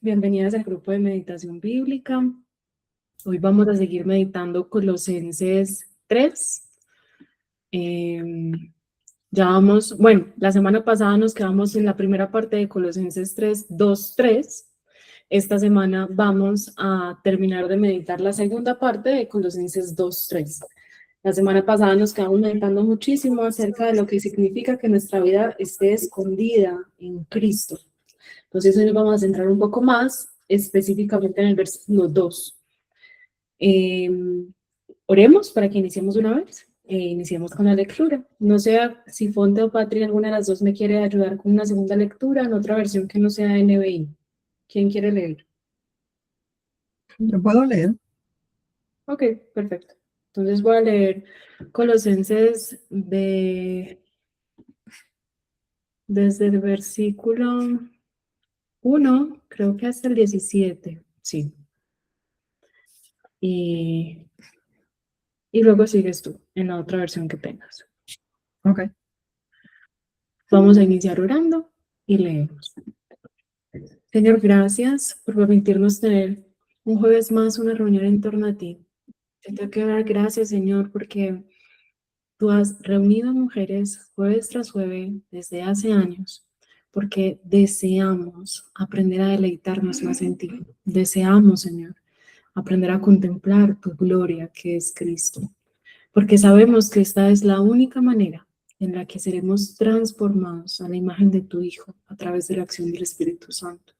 bienvenidas al grupo de meditación bíblica. Hoy vamos a seguir meditando Colosenses 3. La semana pasada nos quedamos en la primera parte de Colosenses 3, 2, 3. Esta semana vamos a terminar de meditar la segunda parte de Colosenses 2, 3. La semana pasada nos quedamos meditando muchísimo acerca de lo que significa que nuestra vida esté escondida en Cristo. Entonces hoy nos vamos a centrar un poco más específicamente en el versículo 2. Oremos para que iniciemos una vez. Iniciemos con la lectura. No sé si Fonte o Patri, alguna de las dos me quiere ayudar con una segunda lectura en otra versión que no sea NBI. ¿Quién quiere leer? Yo puedo leer. Ok, perfecto. Entonces voy a leer Colosenses desde el versículo 1, creo que hasta el 17. Sí. Y luego sigues tú en la otra versión que tengas. Ok. Vamos a iniciar orando y leemos. Señor, gracias por permitirnos tener un jueves más una reunión en torno a ti. Te tengo que dar gracias, Señor, porque tú has reunido mujeres jueves tras jueves desde hace años, porque deseamos aprender a deleitarnos más en ti. Deseamos, Señor, aprender a contemplar tu gloria, que es Cristo, porque sabemos que esta es la única manera en la que seremos transformados a la imagen de tu Hijo a través de la acción del Espíritu Santo.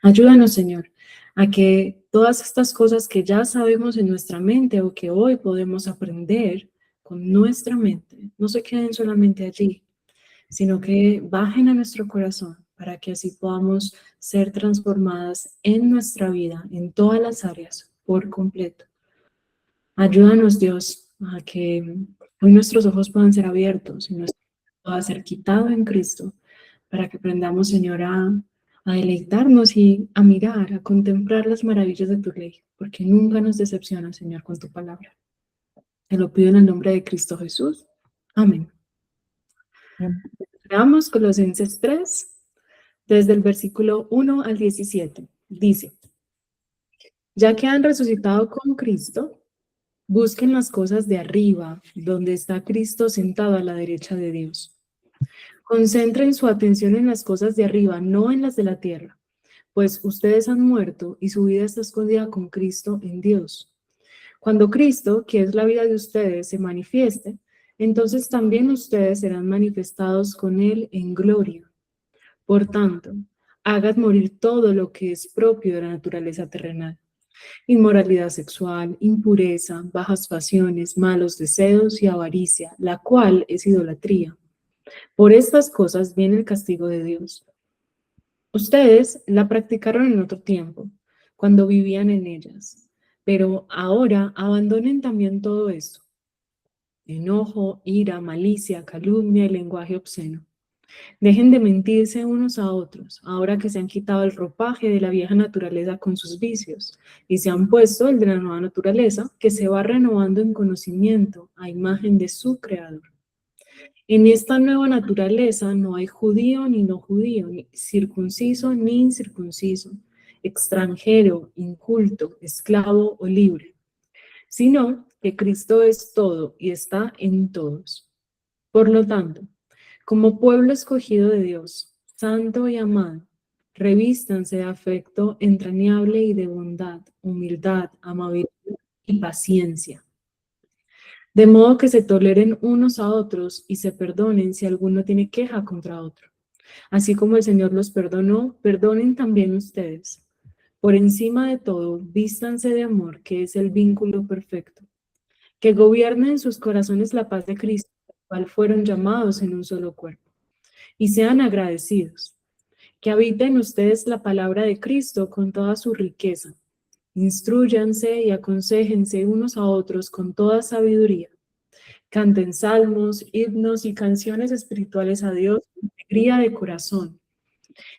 Ayúdanos, Señor, a que todas estas cosas que ya sabemos en nuestra mente o que hoy podemos aprender con nuestra mente, no se queden solamente allí, sino que bajen a nuestro corazón para que así podamos ser transformadas en nuestra vida, en todas las áreas, por completo. Ayúdanos, Dios, a que hoy nuestros ojos puedan ser abiertos y nuestro ojos pueda ser quitado en Cristo, para que aprendamos, Señor, a deleitarnos y a mirar, a contemplar las maravillas de tu ley, porque nunca nos decepciona, Señor, con tu palabra. Te lo pido en el nombre de Cristo Jesús. Amén. Bien. Leamos Colosenses 3, desde el versículo 1 al 17. Dice: ya que han resucitado con Cristo, busquen las cosas de arriba, donde está Cristo sentado a la derecha de Dios. Concentren su atención en las cosas de arriba, no en las de la tierra, pues ustedes han muerto y su vida está escondida con Cristo en Dios. Cuando Cristo, que es la vida de ustedes, se manifieste, entonces también ustedes serán manifestados con Él en gloria. Por tanto, hagan morir todo lo que es propio de la naturaleza terrenal: inmoralidad sexual, impureza, bajas pasiones, malos deseos y avaricia, la cual es idolatría. Por estas cosas viene el castigo de Dios. Ustedes la practicaron en otro tiempo, cuando vivían en ellas, pero ahora abandonen también todo esto: enojo, ira, malicia, calumnia y lenguaje obsceno. Dejen de mentirse unos a otros, ahora que se han quitado el ropaje de la vieja naturaleza con sus vicios, y se han puesto el de la nueva naturaleza, que se va renovando en conocimiento a imagen de su Creador. En esta nueva naturaleza no hay judío ni no judío, ni circunciso ni incircunciso, extranjero, inculto, esclavo o libre, sino que Cristo es todo y está en todos. Por lo tanto, como pueblo escogido de Dios, santo y amado, revístanse de afecto entrañable y de bondad, humildad, amabilidad y paciencia, de modo que se toleren unos a otros y se perdonen si alguno tiene queja contra otro. Así como el Señor los perdonó, perdonen también ustedes. Por encima de todo, vístanse de amor, que es el vínculo perfecto. Que gobierne en sus corazones la paz de Cristo, al cual fueron llamados en un solo cuerpo. Y sean agradecidos. Que habite en ustedes la palabra de Cristo con toda su riqueza. Instrúyanse y aconséjense unos a otros con toda sabiduría. Canten salmos, himnos y canciones espirituales a Dios con alegría de corazón.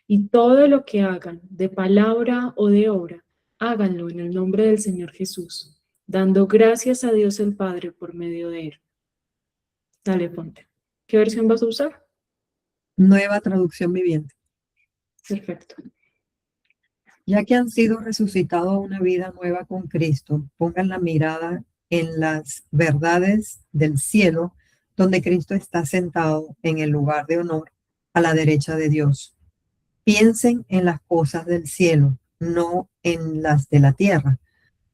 Y todo lo que hagan, de palabra o de obra, háganlo en el nombre del Señor Jesús, dando gracias a Dios el Padre por medio de él. Dale, ponte. ¿Qué versión vas a usar? Nueva traducción viviente. Perfecto. Ya que han sido resucitados a una vida nueva con Cristo, pongan la mirada en las verdades del cielo, donde Cristo está sentado en el lugar de honor a la derecha de Dios. Piensen en las cosas del cielo, no en las de la tierra,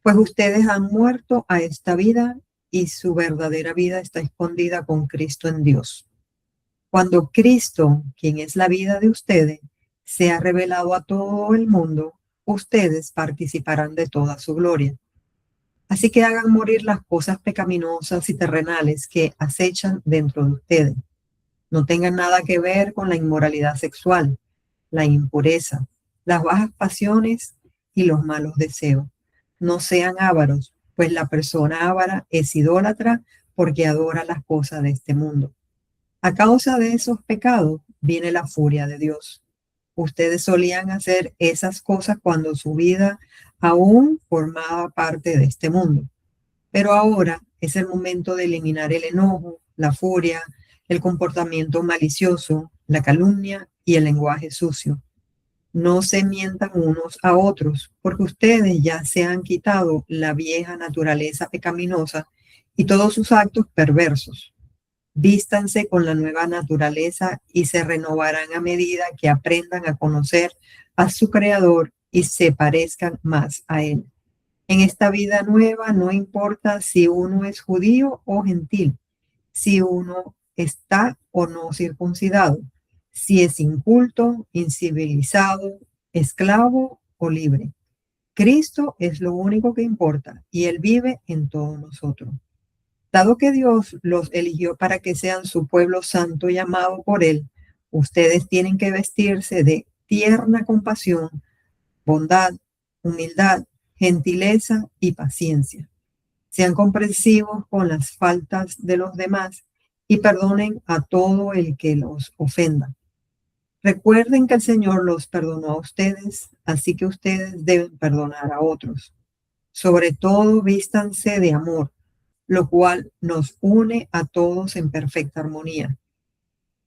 pues ustedes han muerto a esta vida y su verdadera vida está escondida con Cristo en Dios. Cuando Cristo, quien es la vida de ustedes, sea revelado a todo el mundo, ustedes participarán de toda su gloria. Así que hagan morir las cosas pecaminosas y terrenales que acechan dentro de ustedes. No tengan nada que ver con la inmoralidad sexual, la impureza, las bajas pasiones y los malos deseos. No sean ávaros, pues la persona ávara es idólatra porque adora las cosas de este mundo. A causa de esos pecados viene la furia de Dios. Ustedes solían hacer esas cosas cuando su vida aún formaba parte de este mundo. Pero ahora es el momento de eliminar el enojo, la furia, el comportamiento malicioso, la calumnia y el lenguaje sucio. No se mientan unos a otros, porque ustedes ya se han quitado la vieja naturaleza pecaminosa y todos sus actos perversos. Vístanse con la nueva naturaleza y se renovarán a medida que aprendan a conocer a su Creador y se parezcan más a Él. En esta vida nueva no importa si uno es judío o gentil, si uno está o no circuncidado, si es inculto, incivilizado, esclavo o libre. Cristo es lo único que importa y Él vive en todos nosotros. Dado que Dios los eligió para que sean su pueblo santo y amado por Él, ustedes tienen que vestirse de tierna compasión, bondad, humildad, gentileza y paciencia. Sean comprensivos con las faltas de los demás y perdonen a todo el que los ofenda. Recuerden que el Señor los perdonó a ustedes, así que ustedes deben perdonar a otros. Sobre todo, vístanse de amor, lo cual nos une a todos en perfecta armonía.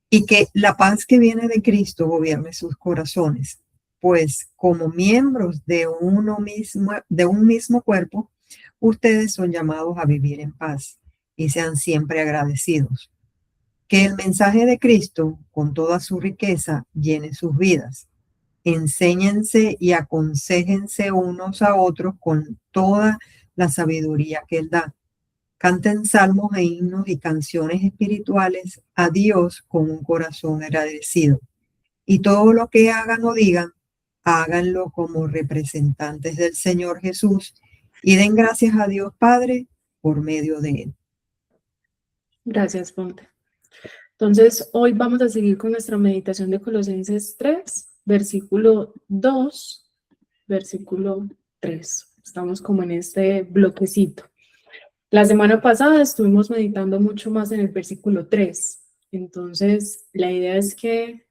Y que la paz que viene de Cristo gobierne sus corazones, pues como miembros de un mismo cuerpo, ustedes son llamados a vivir en paz y sean siempre agradecidos. Que el mensaje de Cristo, con toda su riqueza, llene sus vidas. Enséñense y aconséjense unos a otros con toda la sabiduría que Él da. Canten salmos e himnos y canciones espirituales a Dios con un corazón agradecido. Y todo lo que hagan o digan, háganlo como representantes del Señor Jesús y den gracias a Dios Padre por medio de Él. Gracias, Ponte. Entonces, hoy vamos a seguir con nuestra meditación de Colosenses 3, versículo 2, versículo 3. Estamos como en este bloquecito. La semana pasada estuvimos meditando mucho más en el versículo 3. Entonces, la idea es que...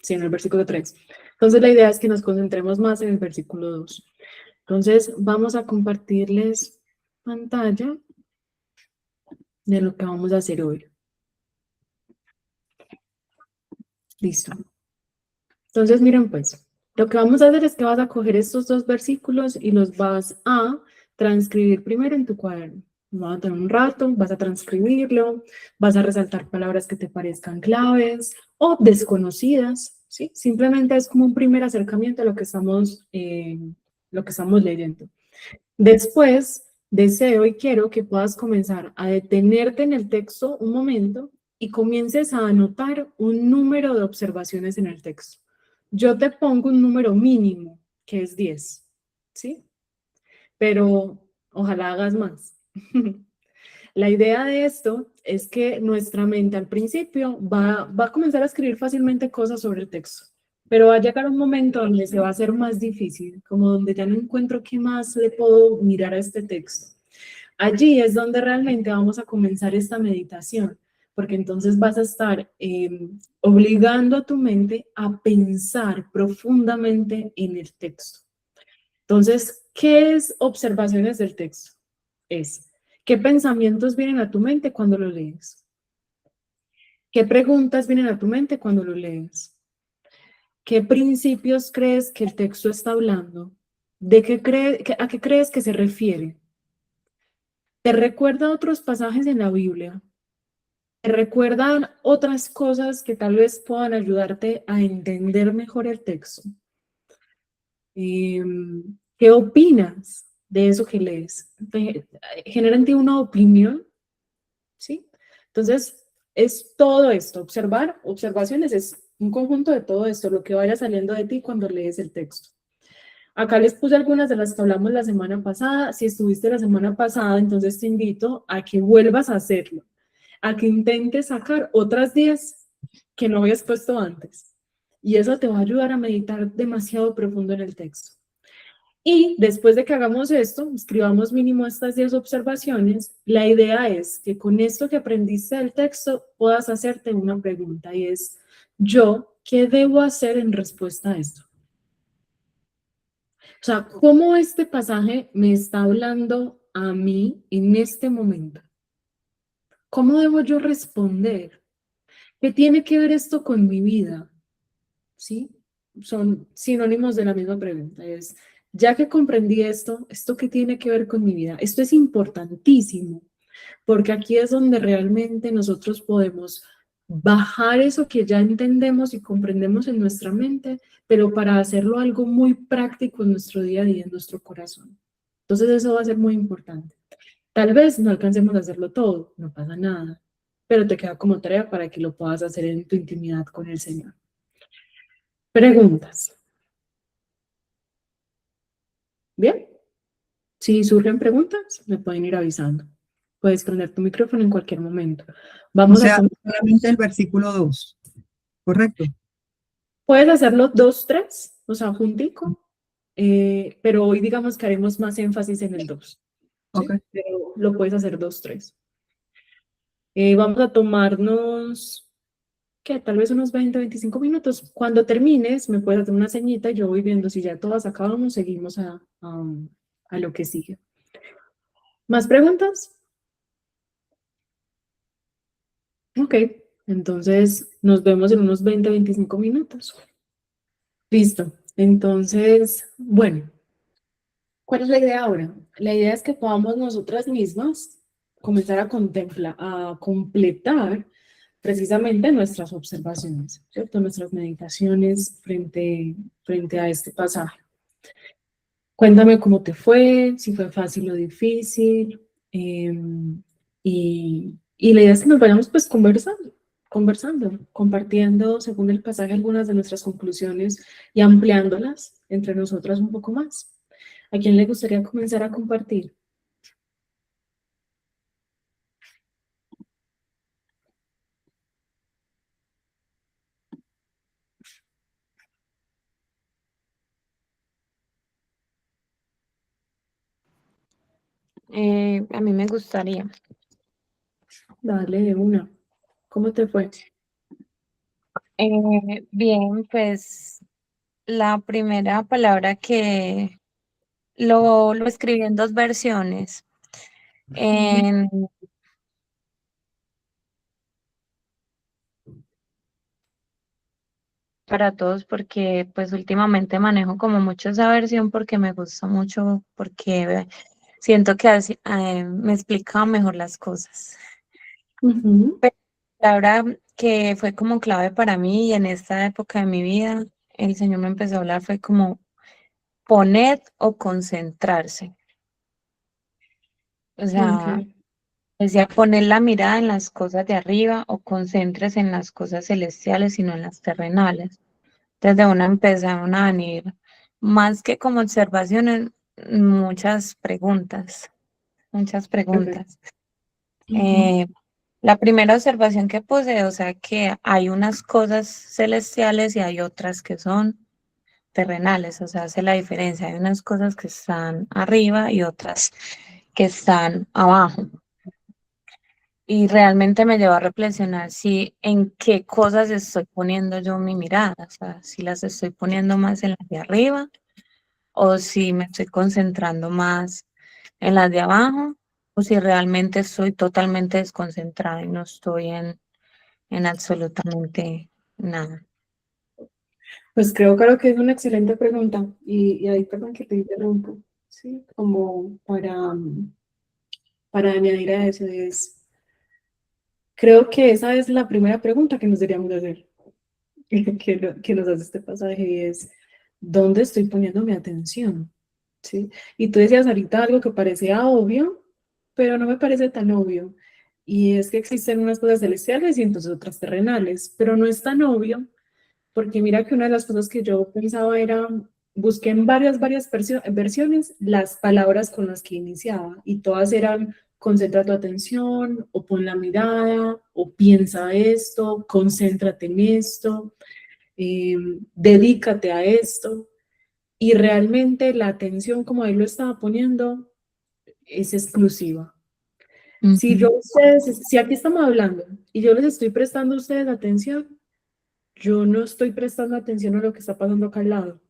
sí, en el versículo 3. Entonces, la idea es que nos concentremos más en el versículo 2. Entonces, vamos a compartirles pantalla de lo que vamos a hacer hoy. Listo. Entonces, miren pues, lo que vamos a hacer es que vas a coger estos dos versículos y los vas a transcribir primero en tu cuaderno. Vas a tener un rato, vas a transcribirlo, vas a resaltar palabras que te parezcan claves o desconocidas, ¿sí? Simplemente es como un primer acercamiento a lo que estamos leyendo. Después, deseo y quiero que puedas comenzar a detenerte en el texto un momento y comiences a anotar un número de observaciones en el texto. Yo te pongo un número mínimo, que es 10, ¿sí? Pero ojalá hagas más. La idea de esto es que nuestra mente al principio va a comenzar a escribir fácilmente cosas sobre el texto, pero va a llegar un momento donde se va a hacer más difícil, como donde ya no encuentro qué más le puedo mirar a este texto. Allí es donde realmente vamos a comenzar esta meditación, porque entonces vas a estar obligando a tu mente a pensar profundamente en el texto. Entonces, ¿qué es observaciones del texto? ¿Qué pensamientos vienen a tu mente cuando lo lees? ¿Qué preguntas vienen a tu mente cuando lo lees? ¿Qué principios crees que el texto está hablando? ¿A qué crees que se refiere? ¿Te recuerda otros pasajes en la Biblia? ¿Te recuerdan otras cosas que tal vez puedan ayudarte a entender mejor el texto? ¿Qué opinas de eso que lees? ¿Genera en ti una opinión? ¿Sí? Entonces, es todo esto. Observaciones es un conjunto de todo esto, lo que vaya saliendo de ti cuando lees el texto. Acá les puse algunas de las que hablamos la semana pasada. Si estuviste la semana pasada, entonces te invito a que vuelvas a hacerlo, a que intentes sacar otras 10 que no habías puesto antes. Y eso te va a ayudar a meditar demasiado profundo en el texto. Y después de que hagamos esto, escribamos mínimo estas 10 observaciones, la idea es que con esto que aprendiste del texto puedas hacerte una pregunta y es, ¿yo qué debo hacer en respuesta a esto? O sea, ¿cómo este pasaje me está hablando a mí en este momento? ¿Cómo debo yo responder? ¿Qué tiene que ver esto con mi vida? ¿Sí? Son sinónimos de la misma pregunta. Es, ya que comprendí esto, ¿esto qué tiene que ver con mi vida? Esto es importantísimo, porque aquí es donde realmente nosotros podemos bajar eso que ya entendemos y comprendemos en nuestra mente, pero para hacerlo algo muy práctico en nuestro día a día, en nuestro corazón. Entonces eso va a ser muy importante. Tal vez no alcancemos a hacerlo todo, no pasa nada, pero te queda como tarea para que lo puedas hacer en tu intimidad con el Señor. Preguntas. ¿Bien? Si surgen preguntas, me pueden ir avisando. Puedes prender tu micrófono en cualquier momento. O Vamos a sea, tomar. solamente el versículo 2, ¿correcto? Puedes hacerlo 2, 3, o sea, juntico, pero hoy digamos que haremos más énfasis en el 2, Ok. ¿sí? Pero lo puedes hacer 2, 3. Vamos a tomarnos, ¿qué? Tal vez unos 20, 25 minutos. Cuando termines, me puedes hacer una ceñita y yo voy viendo si ya todas acabamos, seguimos a lo que sigue. ¿Más preguntas? Ok, entonces nos vemos en unos 20, 25 minutos. Listo. Entonces, bueno, ¿cuál es la idea ahora? La idea es que podamos nosotras mismas comenzar a contemplar, a completar precisamente nuestras observaciones, ¿cierto? Nuestras meditaciones frente a este pasaje. Cuéntame cómo te fue, si fue fácil o difícil. Y la idea es que nos vayamos pues conversando, compartiendo según el pasaje algunas de nuestras conclusiones y ampliándolas entre nosotras un poco más. ¿A quién le gustaría comenzar a compartir? A mí me gustaría. Dale, de una. ¿Cómo te fue? Bien, pues la primera palabra que lo escribí en dos versiones. Ujú. En- para todos porque pues últimamente manejo como mucho esa versión porque me gusta mucho, porque siento que así, me explica mejor las cosas. Ujú. Pero la palabra que fue como clave para mí y en esta época de mi vida, el Señor me empezó a hablar, fue como poner o concentrarse. O sea, Ok, decía poner la mirada en las cosas de arriba o concéntrese en las cosas celestiales y no en las terrenales. Desde una empezaron a venir, más que como observaciones, muchas preguntas, muchas ok. preguntas. Ujú. Eh, la primera observación que puse, o sea, que hay unas cosas celestiales y hay otras que son terrenales, o sea, hace la diferencia. Hay unas cosas que están arriba y otras que están abajo. Y realmente me lleva a reflexionar si en qué cosas estoy poniendo yo mi mirada, o sea, si las estoy poniendo más en las de arriba o si me estoy concentrando más en las de abajo o si realmente estoy totalmente desconcentrada y no estoy en absolutamente nada. Pues creo, claro, que es una excelente pregunta. Y ahí, perdón que te interrumpo, ¿sí? Como para añadir a eso, creo que esa es la primera pregunta que nos deberíamos de hacer, que nos hace este pasaje, y es, ¿dónde estoy poniendo mi atención? ¿Sí? Y tú decías ahorita algo que parecía obvio, pero no me parece tan obvio. Y es que existen unas cosas celestiales y entonces otras terrenales, pero no es tan obvio, porque mira que una de las cosas que yo pensaba era, busqué en varias versiones las palabras con las que iniciaba, y todas eran concentra tu atención, o pon la mirada, o piensa esto, concéntrate en esto, eh, dedícate a esto. Y realmente la atención, como ahí lo estaba poniendo, es exclusiva. Ujú. Si aquí estamos hablando y yo les estoy prestando a ustedes atención, yo no estoy prestando atención a lo que está pasando acá al lado,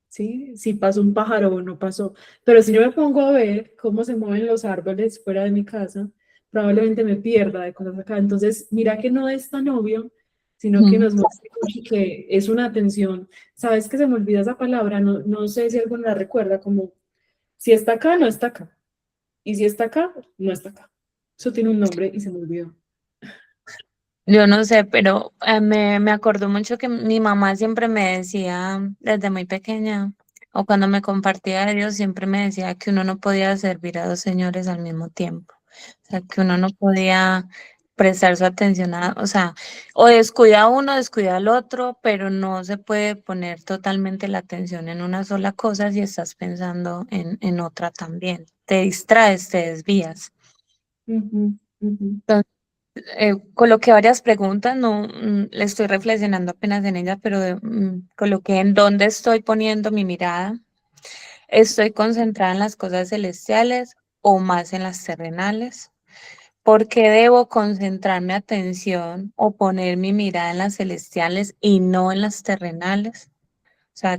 ¿sí? Si pasó un pájaro o no pasó. Pero si yo me pongo a ver cómo se mueven los árboles fuera de mi casa, probablemente me pierda de cosas acá. Entonces, mira que no es tan obvio, sino que Ujú. nos muestra que es una atención. ¿Sabes que se me olvida esa palabra? No, no sé si alguno la recuerda, como si está acá, no está acá. Y si está acá, no está acá. Eso tiene un nombre y se me olvidó. Yo no sé, pero me acordó mucho que mi mamá siempre me decía desde muy pequeña, o cuando me compartía de Dios, siempre me decía que uno no podía servir a dos señores al mismo tiempo. O sea, que uno no podía prestar su atención a, o sea, o descuida a uno, descuida al otro, pero no se puede poner totalmente la atención en una sola cosa si estás pensando en otra también. Te distraes, te desvías. Ujú, ujú, Coloqué varias preguntas, no le estoy reflexionando apenas en ellas, pero coloqué en dónde estoy poniendo mi mirada. ¿Estoy concentrada en las cosas celestiales o más en las terrenales? ¿Por qué debo concentrar mi atención o poner mi mirada en las celestiales y no en las terrenales? O sea,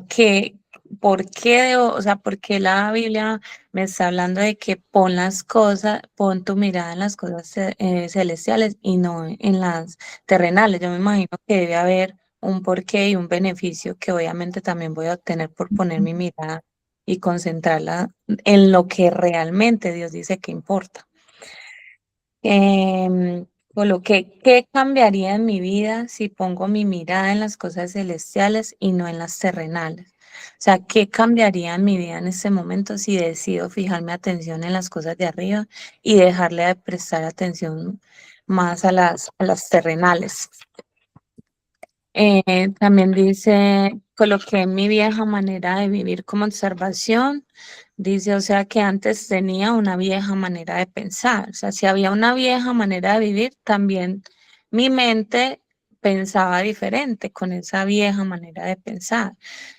¿por qué o sea, por qué la Biblia me está hablando de que pon las cosas, pon tu mirada en las cosas celestiales y no en las terrenales? Yo me imagino que debe haber un porqué y un beneficio que obviamente también voy a obtener por poner mi mirada y concentrarla en lo que realmente Dios dice que importa. Coloqué, ¿qué cambiaría en mi vida si pongo mi mirada en las cosas celestiales y no en las terrenales? O sea, ¿qué cambiaría en mi vida en este momento si decido fijar mi atención en las cosas de arriba y dejarle de prestar atención más a las terrenales? También dice, coloqué mi vieja manera de vivir como observación. Dice, o sea, que antes tenía una vieja manera de pensar. O sea, si había una vieja manera de vivir, también mi mente pensaba diferente con esa vieja manera de pensar.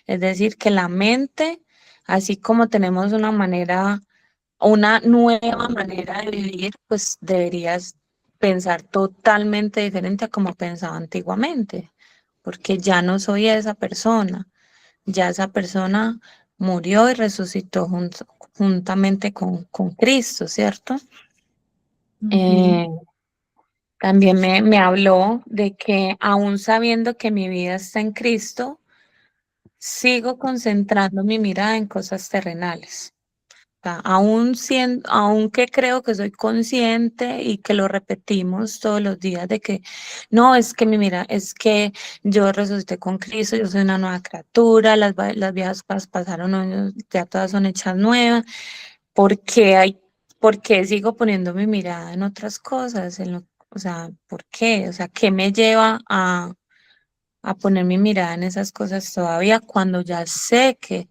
Es decir, que la mente, así como tenemos una nueva manera de vivir, pues deberías pensar totalmente diferente a como pensaba antiguamente, porque ya no soy esa persona, ya esa persona murió y resucitó juntamente con Cristo, ¿cierto? ujú, Eh, También me habló de que aún sabiendo que mi vida está en Cristo, sigo concentrando mi mirada en cosas terrenales. Sea, aunque creo que soy consciente y que lo repetimos todos los días de que no, es que mira, es que yo resucité con Cristo, yo soy una nueva criatura, las viejas cosas pasaron, no, ya todas son hechas nuevas. ¿Por qué por qué sigo poniendo mi mirada en otras cosas? O sea, ¿por qué? O sea, ¿qué me lleva a poner mi mirada en esas cosas todavía cuando ya sé que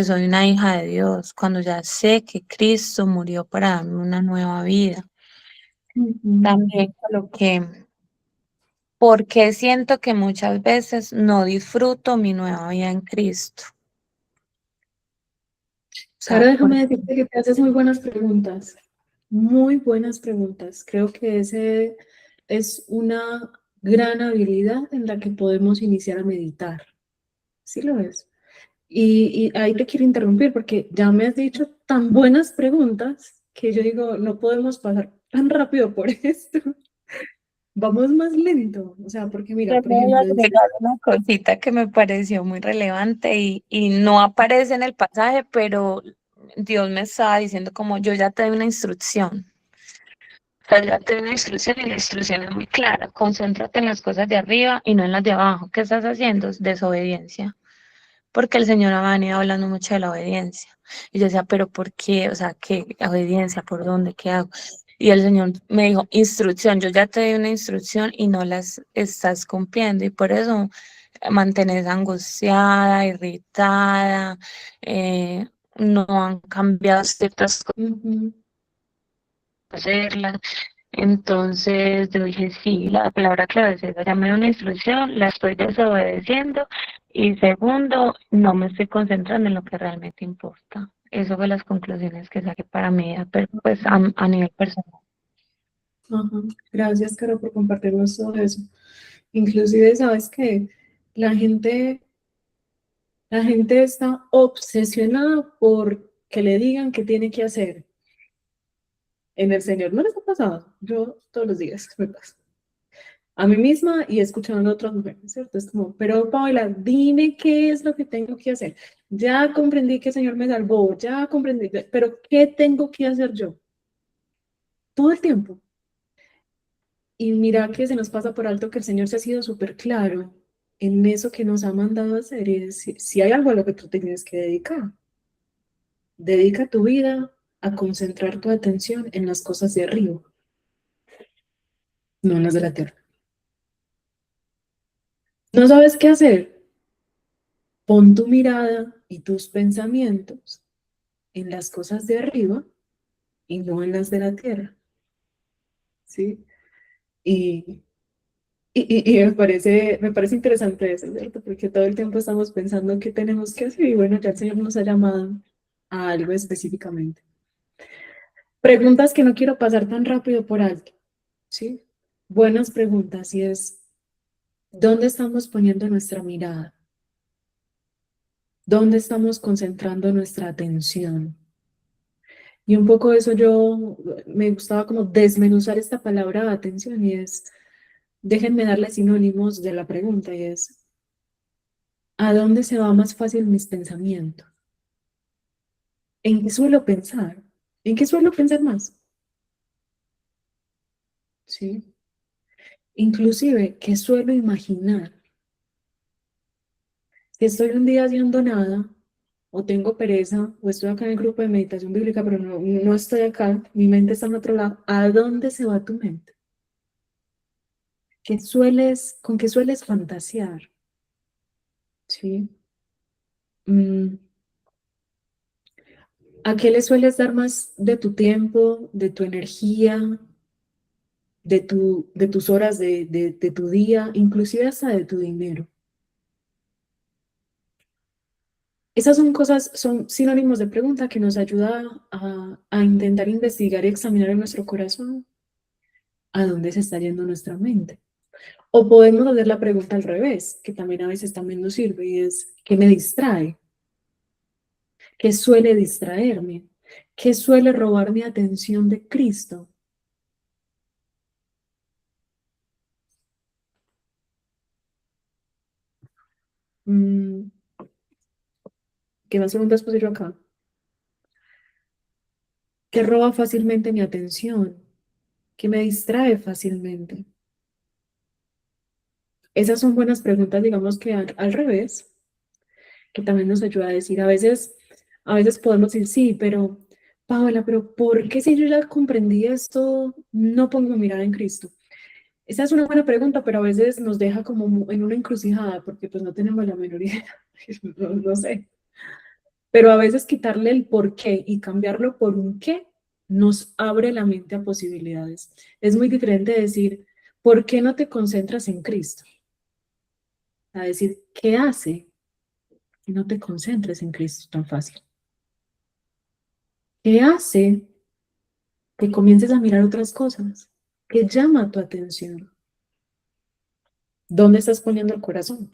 soy una hija de Dios, cuando ya sé que Cristo murió para darme una nueva vida? ujú. También coloqué, porque siento que muchas veces no disfruto mi nueva vida en Cristo. O sea, Cara, déjame decirte que te haces muy buenas preguntas, muy buenas preguntas. Creo que ese es una gran habilidad en la que podemos iniciar a meditar. ¿Sí lo es? Y ahí te quiero interrumpir porque ya me has dicho tan buenas preguntas que yo digo, no podemos pasar tan rápido por esto. vamos más lento. O sea, porque mira, Yo por le voy a ejemplo, dice, agregar una cosita que me pareció muy relevante y no aparece en el pasaje, pero Dios me estaba diciendo como yo ya te doy una instrucción. O sea, ya te doy una instrucción y la instrucción es muy clara. Concéntrate en las cosas de arriba y no en las de abajo. ¿Qué estás haciendo? Desobediencia. Porque el Señor ha venido hablando mucho de la obediencia. Y yo decía, pero ¿por qué? O sea, ¿qué obediencia? ¿Por dónde? ¿Qué hago? Y el Señor me dijo, instrucción, yo ya te di una instrucción y no las estás cumpliendo. Y por eso mantienes angustiada, irritada, no han cambiado ciertas cosas, ujú, hacerlas. Entonces yo dije, sí, la palabra clave es esa, ya me dio una instrucción, la estoy desobedeciendo y segundo, no me estoy concentrando en lo que realmente importa. Eso fue las conclusiones que saqué para mí, pero pues a nivel personal. ajá. Gracias, Caro, por compartirnos todo eso. Inclusive, ¿sabes qué? La gente, la gente está obsesionada por que le digan qué tiene que hacer en el Señor. ¿No les ha pasado? Yo todos los días me pasa. A mí misma y escuchando a otras mujeres, ¿cierto? Es como, pero Paula, dime qué es lo que tengo que hacer. Ya comprendí que el Señor me salvó, ya comprendí, pero ¿qué tengo que hacer yo? Todo el tiempo. Y mira que se nos pasa por alto que el Señor se ha sido súper claro en eso que nos ha mandado a hacer. Y es, si hay algo a lo que tú te tienes que dedicar, dedica tu vida a concentrar tu atención en las cosas de arriba, no en las de la tierra. ¿No sabes qué hacer? Pon tu mirada y tus pensamientos en las cosas de arriba y no en las de la tierra, ¿sí? Y, y me parece interesante eso, ¿cierto? Porque todo el tiempo estamos pensando qué tenemos que hacer y bueno, ya el Señor nos ha llamado a algo específicamente. Preguntas que no quiero pasar tan rápido por alto, ¿sí? Buenas preguntas y es, ¿dónde estamos poniendo nuestra mirada? ¿Dónde estamos concentrando nuestra atención? Y un poco eso yo me gustaba como desmenuzar esta palabra atención y es, déjenme darle sinónimos de la pregunta y es, ¿a dónde se va más fácil mis pensamientos? ¿En qué suelo pensar? ¿En qué suelo pensar más? ¿Sí? Inclusive, ¿qué suelo imaginar? Si estoy un día haciendo nada, o tengo pereza, o estoy acá en el grupo de meditación bíblica, pero no estoy acá, mi mente está en otro lado, ¿a dónde se va tu mente? ¿Con qué sueles fantasear? ¿Sí? Mm, ¿A qué le sueles dar más de tu tiempo, de tu energía, de tus horas de tu día, inclusive hasta de tu dinero? Esas son cosas, son sinónimos de pregunta que nos ayuda a intentar investigar y examinar en nuestro corazón a dónde se está yendo nuestra mente. O podemos hacer la pregunta al revés, que también a veces también nos sirve, y es, ¿qué me distrae? ¿Qué suele distraerme? ¿Qué suele robar mi atención de Cristo? Mm, ¿Qué más preguntas puse yo acá? ¿Qué roba fácilmente mi atención? ¿Qué me distrae fácilmente? Esas son buenas preguntas, digamos que al revés, que también nos ayuda a decir, a veces podemos decir, sí, pero Paola, pero ¿por qué si yo ya comprendí esto, no pongo mi mirada en Cristo? Esa es una buena pregunta, pero a veces nos deja como en una encrucijada, porque pues no tenemos la menor idea, no sé. Pero a veces quitarle el por qué y cambiarlo por un qué nos abre la mente a posibilidades. Es muy diferente decir, ¿por qué no te concentras en Cristo? A decir, ¿qué hace que no te concentres en Cristo tan fácil? ¿Qué hace que comiences a mirar otras cosas? ¿Qué llama tu atención? ¿Dónde estás poniendo el corazón?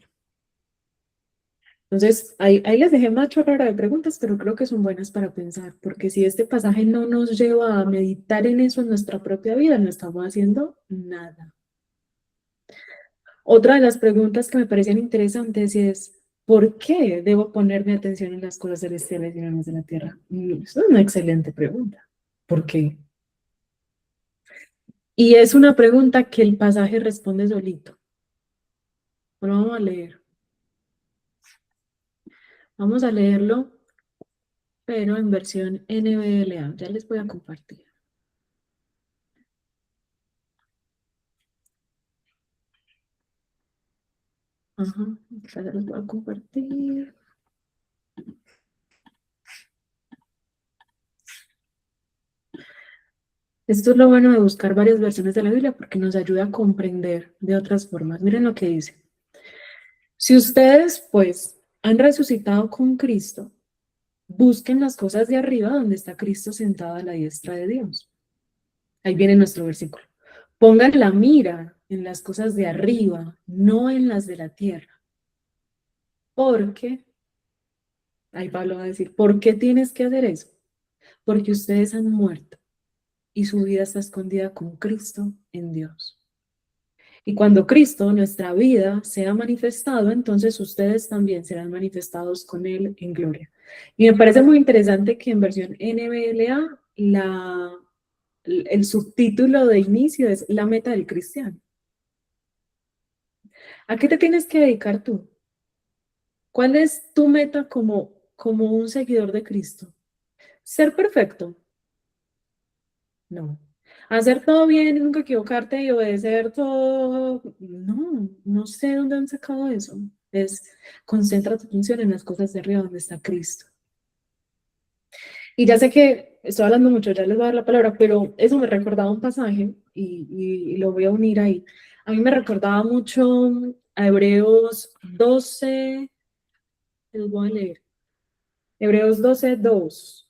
Entonces, ahí les dejé una chorrera de preguntas, pero creo que son buenas para pensar, porque si este pasaje no nos lleva a meditar en eso en nuestra propia vida, no estamos haciendo nada. Otra de las preguntas que me parecían interesantes es, ¿por qué debo poner mi atención en las cosas celestiales y no en las de la tierra? Es una excelente pregunta. ¿Por qué? Y es una pregunta que el pasaje responde solito. Bueno, vamos a leer. Vamos a leerlo, pero en versión NBLA. Ya les voy a compartir. Ajá, ya les voy a compartir. Esto es lo bueno de buscar varias versiones de la Biblia porque nos ayuda a comprender de otras formas. Miren lo que dice. Si ustedes, pues, han resucitado con Cristo, busquen las cosas de arriba donde está Cristo sentado a la diestra de Dios. Ahí viene nuestro versículo. Pongan la mira en las cosas de arriba, no en las de la tierra. Porque, ahí Pablo va a decir, ¿por qué tienes que hacer eso? Porque ustedes han muerto y su vida está escondida con Cristo en Dios. Y cuando Cristo, nuestra vida, sea manifestado, entonces ustedes también serán manifestados con Él en gloria. Y me parece muy interesante que en versión NBLA el subtítulo de inicio es la meta del cristiano. ¿A qué te tienes que dedicar tú? ¿Cuál es tu meta como un seguidor de Cristo? ¿Ser perfecto? No. ¿Hacer todo bien y nunca equivocarte y obedecer todo? No, no sé dónde han sacado eso. Concentra tu atención en las cosas de arriba donde está Cristo. Y ya sé que estoy hablando mucho, ya les voy a dar la palabra, pero eso me recordaba un pasaje y lo voy a unir ahí. A mí me recordaba mucho a Hebreos 12, les voy a leer. Hebreos 12:2.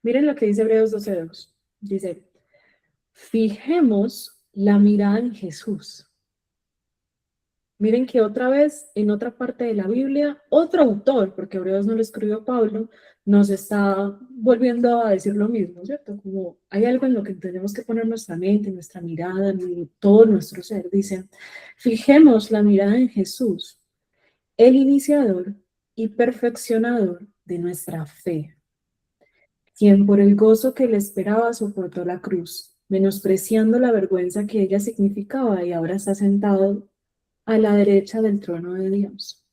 Miren lo que dice Hebreos 12:2. Dice, fijemos la mirada en Jesús. Miren que otra vez, en otra parte de la Biblia, otro autor, porque Hebreos no lo escribió Pablo, nos está volviendo a decir lo mismo, ¿cierto? Como hay algo en lo que tenemos que poner nuestra mente, nuestra mirada, en todo nuestro ser. Dice, fijemos la mirada en Jesús, el iniciador y perfeccionador de nuestra fe, quien por el gozo que le esperaba soportó la cruz, menospreciando la vergüenza que ella significaba y ahora está sentado a la derecha del trono de Dios.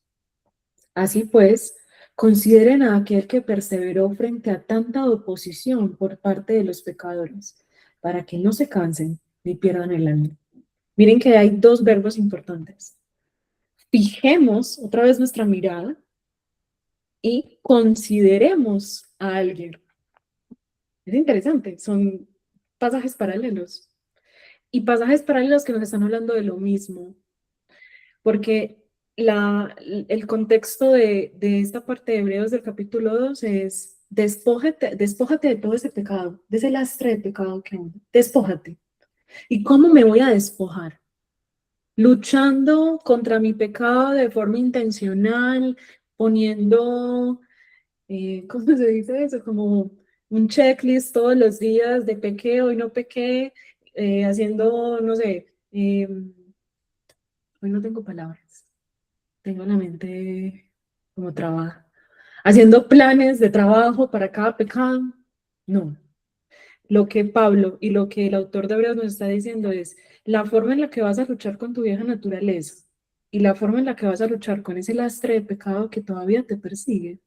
Así pues, consideren a aquel que perseveró frente a tanta oposición por parte de los pecadores, para que no se cansen ni pierdan el ánimo. Miren que hay dos verbos importantes. Fijemos otra vez nuestra mirada y consideremos a alguien. Es interesante, son pasajes paralelos. Y pasajes paralelos que nos están hablando de lo mismo, porque el contexto de esta parte de Hebreos del capítulo 2 es despójate de todo ese pecado, de ese lastre de pecado que hay, despójate. ¿Y cómo me voy a despojar? Luchando contra mi pecado de forma intencional, poniendo, ¿cómo se dice eso? Como un checklist todos los días de pequé, hoy no pequé, haciendo, no sé, hoy no tengo palabras. Tengo la mente como trabaja. Haciendo planes de trabajo para cada pecado. No. Lo que Pablo y lo que el autor de Hebreos nos está diciendo es la forma en la que vas a luchar con tu vieja naturaleza y la forma en la que vas a luchar con ese lastre de pecado que todavía te persigue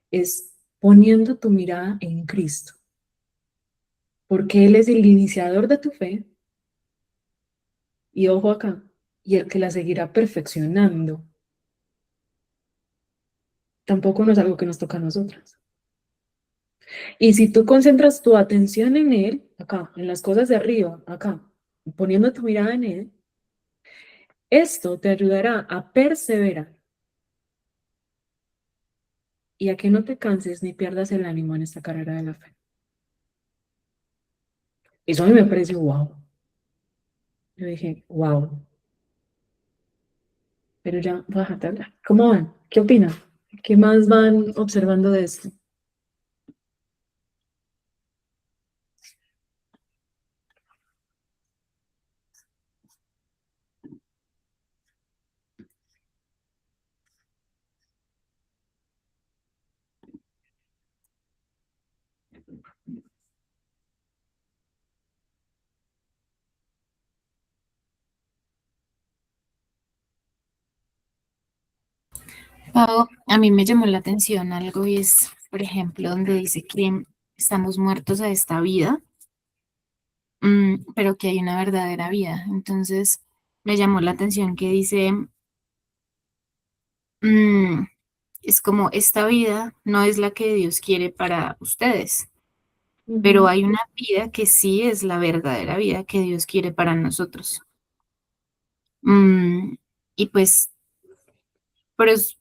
es poniendo tu mirada en Cristo. Porque Él es el iniciador de tu fe y ojo acá, y el que la seguirá perfeccionando. Tampoco no es algo que nos toca a nosotras. Y si tú concentras tu atención en Él, acá, en las cosas de arriba, acá, poniendo tu mirada en Él, esto te ayudará a perseverar y a que no te canses ni pierdas el ánimo en esta carrera de la fe. Eso a mí me pareció wow. Yo dije, wow. Pero ya, bájate a hablar. ¿Cómo van? ¿Qué opinan? ¿Qué más van observando de esto? Pau, a mí me llamó la atención algo y es, por ejemplo, donde dice que estamos muertos a esta vida, pero que hay una verdadera vida. Entonces, me llamó la atención que dice, mm, es como esta vida no es la que Dios quiere para ustedes, pero Ujú. hay una vida que sí es la verdadera vida que Dios quiere para nosotros. Mm, y pues, pero es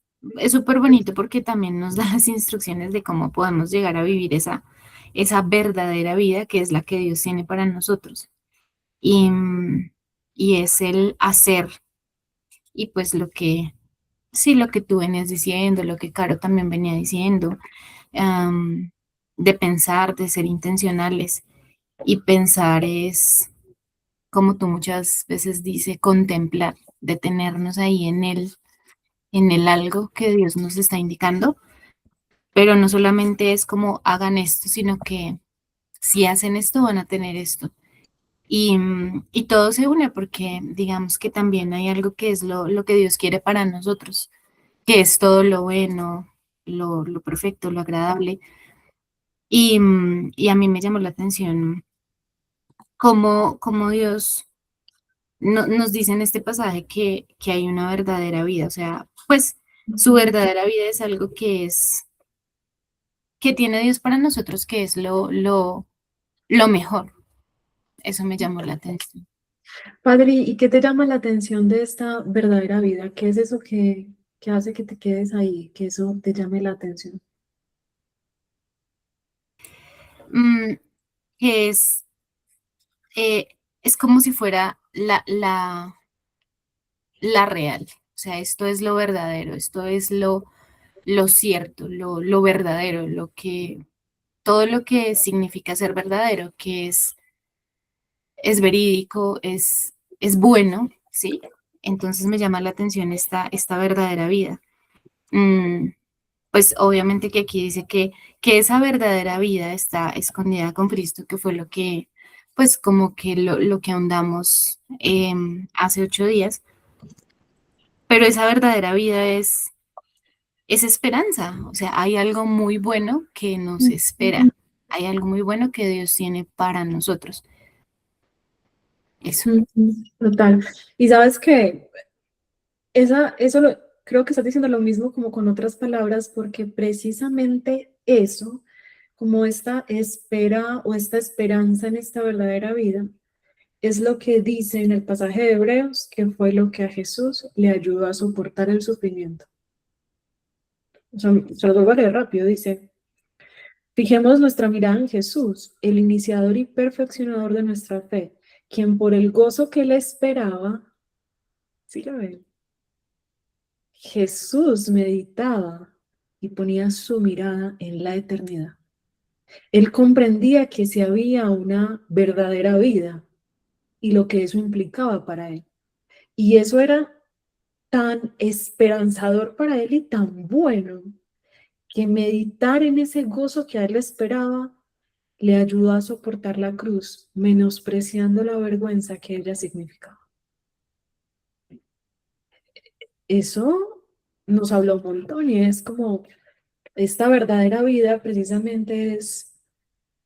súper bonito porque también nos da las instrucciones de cómo podemos llegar a vivir esa verdadera vida que es la que Dios tiene para nosotros. Y, y es el hacer, y pues sí, lo que tú venías diciendo, lo que Caro también venía diciendo, am, de pensar, de ser intencionales. Y pensar es, como tú muchas veces dices, contemplar, detenernos ahí en el algo que Dios nos está indicando, pero no solamente es como hagan esto, sino que si hacen esto van a tener esto. Y todo se une porque digamos que también hay algo que es lo que Dios quiere para nosotros, que es todo lo bueno, lo perfecto, lo agradable. Y a mí me llamó la atención cómo Dios nos dice en este pasaje que hay una verdadera vida, o sea, pues su verdadera vida es algo que tiene Dios para nosotros, que es lo mejor. Eso me llamó la atención. Padre, ¿y qué te llama la atención de esta verdadera vida? ¿Qué es eso que hace que te quedes ahí, que eso te llame la atención? Mm, que eh, es como si fuera la real, o sea, esto es lo verdadero, esto es lo cierto, lo verdadero, todo lo que significa ser verdadero, que es verídico, es bueno, ¿sí? Entonces me llama la atención esta verdadera vida. Mm, pues obviamente que aquí dice que esa verdadera vida está escondida con Cristo, que fue pues como que lo que ahondamos hace 8 días, pero esa verdadera vida es esperanza, o sea, hay algo muy bueno que nos espera, hay algo muy bueno que Dios tiene para nosotros. Eso. Ujú. Total. Y sabes que creo que estás diciendo lo mismo como con otras palabras, porque precisamente eso, como esta espera o esta esperanza en esta verdadera vida, es lo que dice en el pasaje de Hebreos, que fue lo que a Jesús le ayudó a soportar el sufrimiento. O sea, se lo vuelvo a leer rápido, dice, fijemos nuestra mirada en Jesús, el iniciador y perfeccionador de nuestra fe, quien por el gozo que le esperaba, sí lo ven, Jesús meditaba y ponía su mirada en la eternidad. Él comprendía que si había una verdadera vida y lo que eso implicaba para él. Y eso era tan esperanzador para él y tan bueno que meditar en ese gozo que a él le esperaba le ayudó a soportar la cruz, menospreciando la vergüenza que ella significaba. Eso nos habló un montón y es como esta verdadera vida precisamente es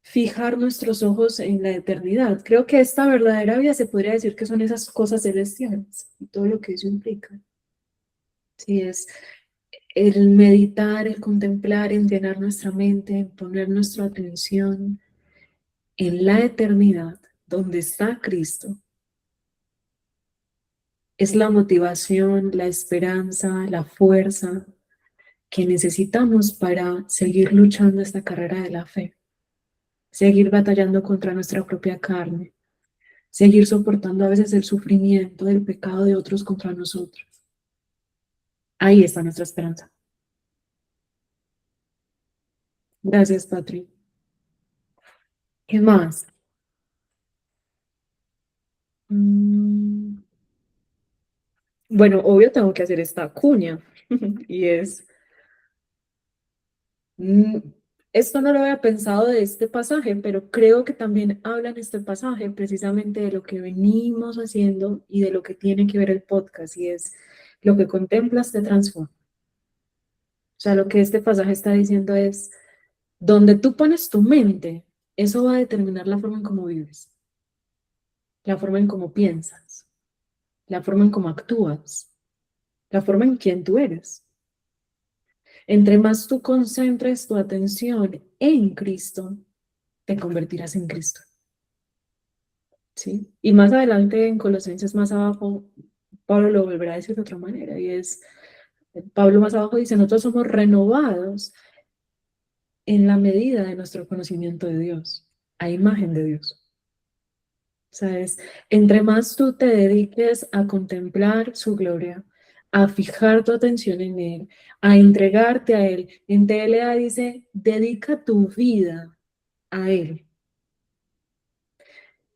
fijar nuestros ojos en la eternidad. Creo que esta verdadera vida se podría decir que son esas cosas celestiales y todo lo que eso implica. Sí, es el meditar, el contemplar, en llenar nuestra mente, en poner nuestra atención en la eternidad, donde está Cristo. Es la motivación, la esperanza, la fuerza que necesitamos para seguir luchando esta carrera de la fe, seguir batallando contra nuestra propia carne, seguir soportando a veces el sufrimiento del pecado de otros contra nosotros. Ahí está nuestra esperanza. Gracias, Patri. ¿Qué más? Mm, Bueno, obvio tengo que hacer esta cuña y es, mm, esto no lo había pensado de este pasaje, pero creo que también habla en este pasaje precisamente de lo que venimos haciendo y de lo que tiene que ver el podcast, y es lo que contemplas te transforma. O sea, lo que este pasaje está diciendo es, donde tú pones tu mente, eso va a determinar la forma en cómo vives, la forma en cómo piensas, la forma en cómo actúas, la forma en quién tú eres. Entre más tú concentres tu atención en Cristo, te convertirás en Cristo. ¿Sí? Y más adelante en Colosenses, más abajo, Pablo lo volverá a decir de otra manera, y es, Pablo más abajo dice, nosotros somos renovados en la medida de nuestro conocimiento de Dios, a imagen de Dios. ¿Sabes? Entre más tú te dediques a contemplar su gloria, a fijar tu atención en Él, a entregarte a Él, en TLA dice, dedica tu vida a Él.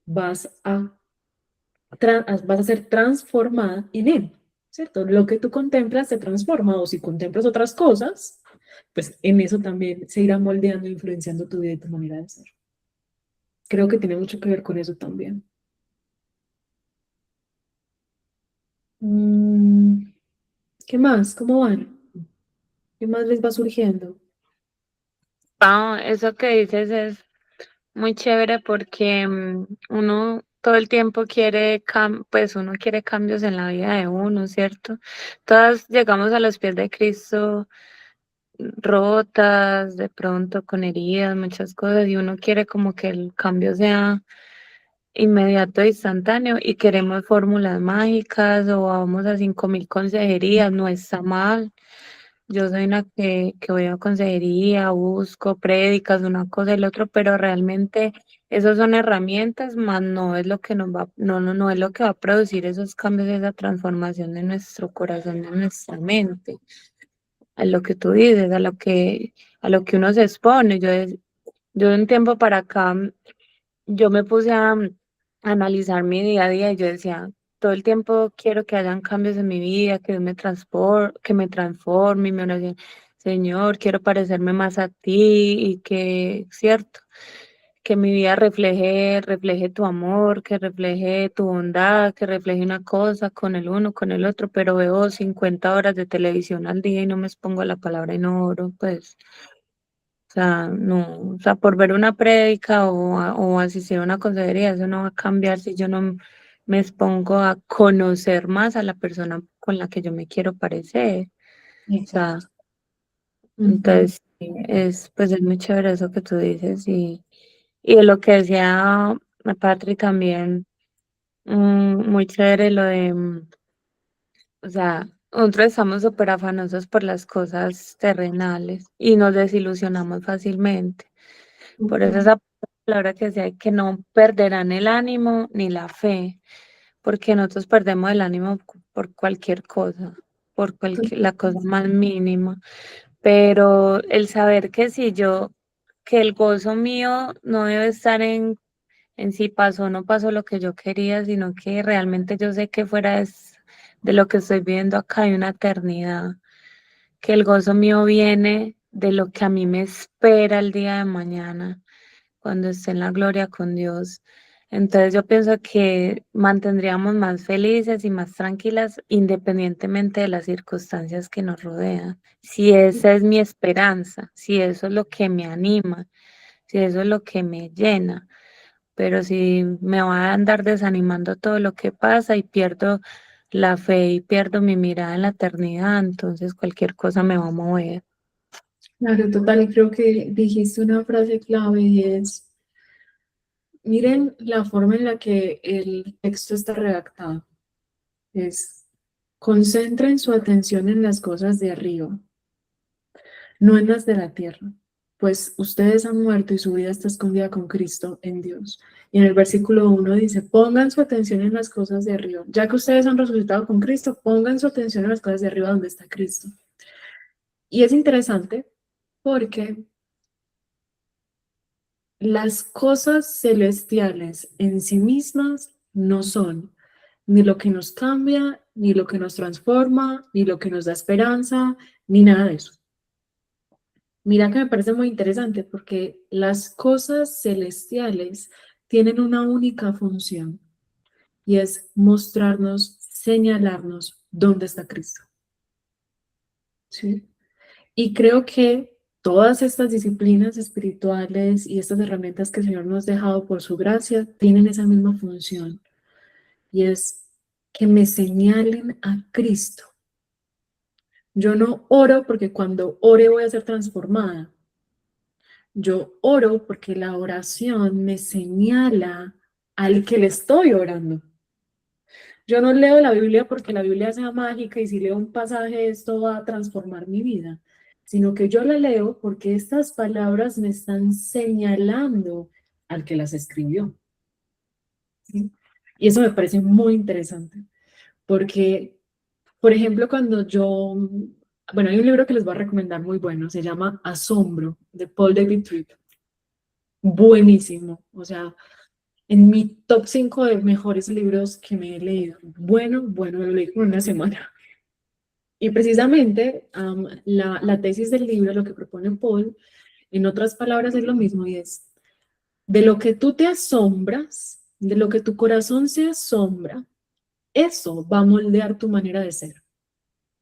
Vas a ser transformada en Él, ¿cierto? Lo que tú contemplas se transforma, o si contemplas otras cosas, pues en eso también se irá moldeando e influenciando tu vida y tu manera de ser. Creo que tiene mucho que ver con eso también. ¿Qué más? ¿Cómo van? ¿Qué más les va surgiendo? Eso que dices es muy chévere porque uno todo el tiempo quiere, pues uno quiere cambios en la vida de uno, ¿cierto? Todas llegamos a los pies de Cristo rotas, de pronto con heridas, muchas cosas, y uno quiere como que el cambio sea inmediato e instantáneo y queremos fórmulas mágicas o vamos a 5.000 consejerías, no está mal. Yo soy una que voy a consejería, busco prédicas, una cosa y la otra, pero realmente esas son herramientas, más no es lo que nos va, no es lo que va a producir esos cambios, esa transformación de nuestro corazón, de nuestra mente, a lo que tú dices, a lo que uno se expone. Yo de un tiempo para acá yo me puse a analizar mi día a día y yo decía, todo el tiempo quiero que hayan cambios en mi vida, que que me transforme, y mi oración, Señor, quiero parecerme más a ti y que, cierto, que mi vida refleje tu amor, que refleje tu bondad, que refleje una cosa con el uno, con el otro, pero veo 50 horas de televisión al día y no me expongo a la palabra y no oro, pues. O sea, no, o sea, por ver una prédica o asistir a una consejería, eso no va a cambiar si yo no me expongo a conocer más a la persona con la que yo me quiero parecer. O sea, Exacto. Ujú. entonces sí, pues es muy chévere eso que tú dices y de lo que decía Patri también, muy chévere lo de, o sea, nosotros estamos súper afanosos por las cosas terrenales y nos desilusionamos fácilmente. Por eso Ujú. esa palabra que decía que no perderán el ánimo ni la fe, porque nosotros perdemos el ánimo por cualquier cosa, la cosa más mínima. Pero el saber que si yo, que el gozo mío no debe estar en si pasó o no pasó lo que yo quería, sino que realmente yo sé que fuera de lo que estoy viviendo acá hay una eternidad, que el gozo mío viene de lo que a mí me espera el día de mañana cuando esté en la gloria con Dios. Entonces yo pienso que mantendríamos más felices y más tranquilas independientemente de las circunstancias que nos rodean. Si esa es mi esperanza, si eso es lo que me anima, si eso es lo que me llena. Pero si me va a andar desanimando todo lo que pasa y pierdo la fe y pierdo mi mirada en la eternidad, entonces cualquier cosa me va a mover. Claro, total, y creo que dijiste una frase clave y es, miren la forma en la que el texto está redactado. Es, concentren su atención en las cosas de arriba, no en las de la tierra, pues ustedes han muerto y su vida está escondida con Cristo en Dios. Y en el versículo 1 dice, pongan su atención en las cosas de arriba. Ya que ustedes han resucitado con Cristo, pongan su atención en las cosas de arriba donde está Cristo. Y es interesante porque las cosas celestiales en sí mismas no son ni lo que nos cambia, ni lo que nos transforma, ni lo que nos da esperanza, ni nada de eso. Mira que me parece muy interesante porque las cosas celestiales tienen una única función y es mostrarnos, señalarnos dónde está Cristo. ¿Sí? Y creo que todas estas disciplinas espirituales y estas herramientas que el Señor nos ha dejado por su gracia tienen esa misma función y es que me señalen a Cristo. Yo no oro porque cuando ore voy a ser transformada. Yo oro porque la oración me señala al que le estoy orando. Yo no leo la Biblia porque la Biblia sea mágica y si leo un pasaje esto va a transformar mi vida, sino que yo la leo porque estas palabras me están señalando al que las escribió. ¿Sí? Y eso me parece muy interesante porque, por ejemplo, bueno, hay un libro que les voy a recomendar muy bueno, se llama Asombro, de Paul David Tripp. Buenísimo, o sea, en mi top 5 de mejores libros que me he leído. Bueno, bueno, lo leí en una semana. Y precisamente la tesis del libro, lo que propone Paul, en otras palabras, es lo mismo y es, de lo que tú te asombras, de lo que tu corazón se asombra, eso va a moldear tu manera de ser,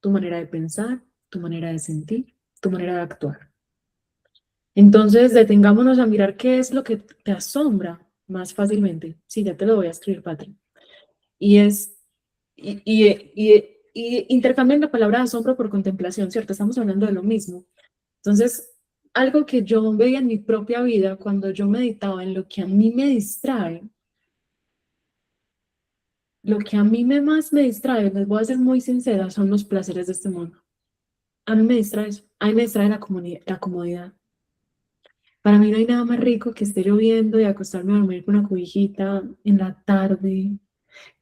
tu manera de pensar, tu manera de sentir, tu manera de actuar. Entonces, detengámonos a mirar qué es lo que te asombra más fácilmente. Sí, ya te lo voy a escribir, Patri. Y es, y intercambian la palabra asombro por contemplación, ¿cierto? Estamos hablando de lo mismo. Entonces, algo que yo veía en mi propia vida cuando yo meditaba en lo que a mí me distrae, lo que a mí más me distrae, les voy a ser muy sincera, son los placeres de este mundo. A mí me distrae eso, a mí me distrae la comodidad. Para mí no hay nada más rico que esté lloviendo y acostarme a dormir con una cobijita en la tarde.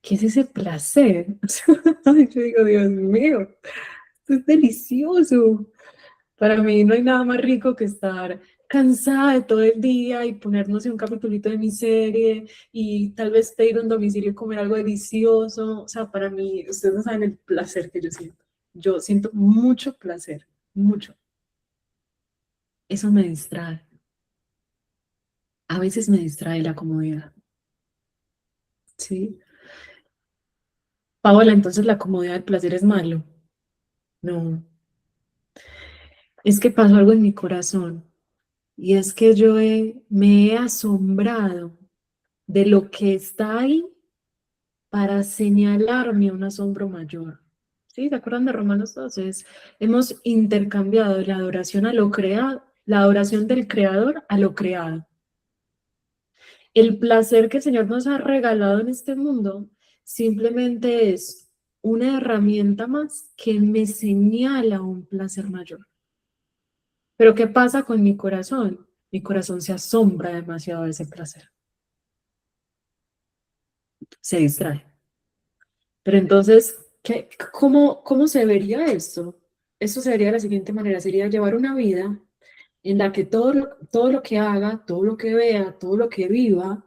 ¿Qué es ese placer? Yo digo, Dios mío, esto es delicioso. Para mí no hay nada más rico que estar cansada de todo el día y ponernos un capitulito de mi serie y tal vez pedir un domicilio y comer algo delicioso. O sea, para mí, ustedes no saben el placer que yo siento. Yo siento mucho placer, mucho. Eso me distrae. A veces me distrae la comodidad. ¿Sí? Paola, entonces la comodidad del placer es malo. No, es que pasó algo en mi corazón y es que me he asombrado de lo que está ahí para señalarme un asombro mayor. ¿Sí? ¿Se acuerdan de Romanos 12? Hemos intercambiado la adoración a lo creado, la adoración del creador a lo creado. El placer que el Señor nos ha regalado en este mundo simplemente es una herramienta más que me señala un placer mayor. Pero ¿qué pasa con mi corazón? Mi corazón se asombra demasiado de ese placer. Se distrae. Pero entonces, cómo se vería esto? Esto se vería de la siguiente manera, sería llevar una vida en la que todo lo que haga, todo lo que vea, todo lo que viva,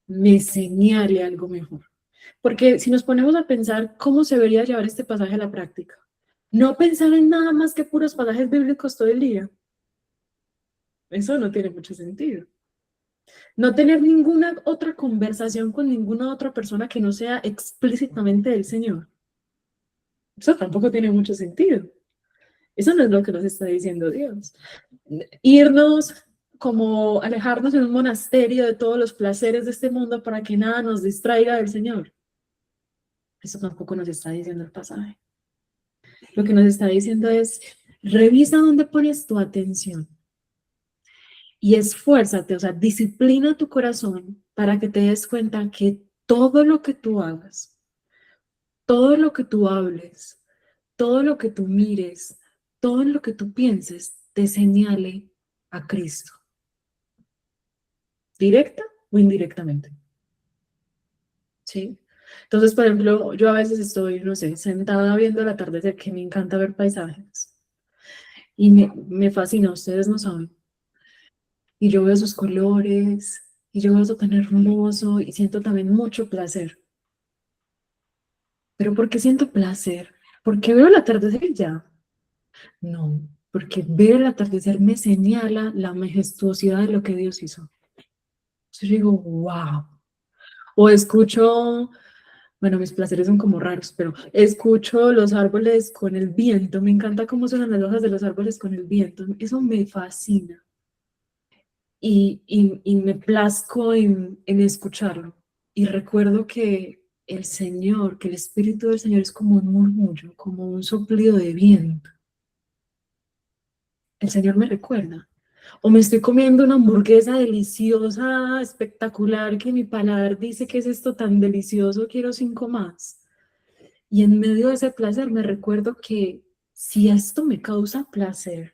me señale algo mejor. Porque si nos ponemos a pensar cómo se debería llevar este pasaje a la práctica, no pensar en nada más que puros pasajes bíblicos todo el día, eso no tiene mucho sentido. No tener ninguna otra conversación con ninguna otra persona que no sea explícitamente del Señor. Eso tampoco tiene mucho sentido. Eso no es lo que nos está diciendo Dios. Irnos como alejarnos en un monasterio de todos los placeres de este mundo para que nada nos distraiga del Señor. Eso tampoco nos está diciendo el pasaje. Lo que nos está diciendo es, revisa dónde pones tu atención y esfuérzate, o sea, disciplina tu corazón para que te des cuenta que todo lo que tú hagas, todo lo que tú hables, todo lo que tú mires, todo lo que tú pienses, te señale a Cristo, directa o indirectamente. ¿Sí? Entonces, por ejemplo, yo a veces estoy, no sé, sentada viendo el atardecer, que me encanta ver paisajes. Y me fascina, ustedes no saben. Y yo veo sus colores, y yo veo eso tan hermoso, y siento también mucho placer. ¿Pero por qué siento placer? ¿Porque veo el atardecer y ya? No, porque ver el atardecer me señala la majestuosidad de lo que Dios hizo. Yo digo, wow. O escucho, bueno, mis placeres son como raros, pero escucho los árboles con el viento. Me encanta cómo suenan las hojas de los árboles con el viento. Eso me fascina. Y me plazco en escucharlo. Y recuerdo que el Señor, que el Espíritu del Señor es como un murmullo, como un soplido de viento. El Señor me recuerda. O me estoy comiendo una hamburguesa deliciosa, espectacular, que mi paladar dice que es esto tan delicioso, quiero 5 más. Y en medio de ese placer me recuerdo que si esto me causa placer,